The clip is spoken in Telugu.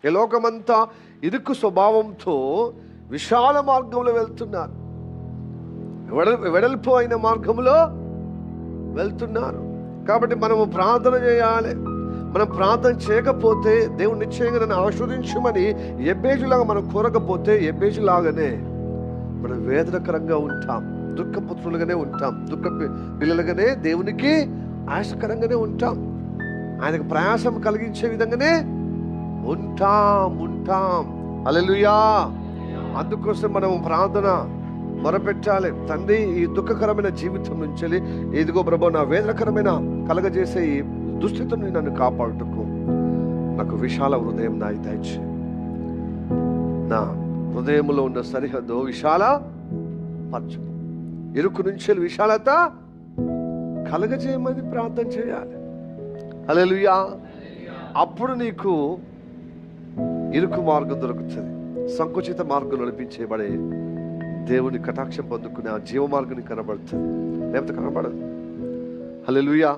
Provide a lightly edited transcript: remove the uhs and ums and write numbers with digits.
ఈ లోకమంతా ఇరుకు స్వభావంతో విశాల మార్గంలో వెళ్తున్నారు, వెడల్పు అయిన మార్గంలో వెళ్తున్నారు. కాబట్టి మనము ప్రార్థన చేయాలి. మనం ప్రార్థన చేయకపోతే దేవుడు నిశ్చయంగా నన్ను ఆశీర్వదించమని ఎబ్బేజులాగా మనం కోరకపోతే ఎబ్బేజులాగానే మనం వేదనకరంగా ఉంటాం, దుఃఖపుత్రులుగానే ఉంటాం, దుఃఖ పిల్లలుగానే దేవునికి ఆశకరంగానే ఉంటాం, ఆయనకు ప్రయాసం కలిగించే విధంగానే ఉంటాం. హల్లెలూయా. అందుకోసం మనం ప్రార్థన మొరపెట్టాలి. తండ్రి, ఈ దుఃఖకరమైన జీవితం నుంచి, ఇదిగో ప్రభు నా వేదనకరమైన కలగజేసే ఈ దుస్థితిని నన్ను కాపాడుటకు నాకు విశాల హృదయం నాయి దయచే. నా హృదయంలో ఉన్న సరిహద్దు విశాల పరచు, ఇరుకు నుంచి విశాలత కలగజేయమని ప్రార్థన చేయాలి. హల్లెలూయా. అప్పుడు నీకు ఇరుకు మార్గం దొరుకుతుంది, సంకుచిత మార్గం నడిపించేబడే దేవుని కటాక్షం పొందుకునే ఆ జీవ మార్గం కనబడుతుంది, లేకపోతే కనబడదు. హల్లెలూయా.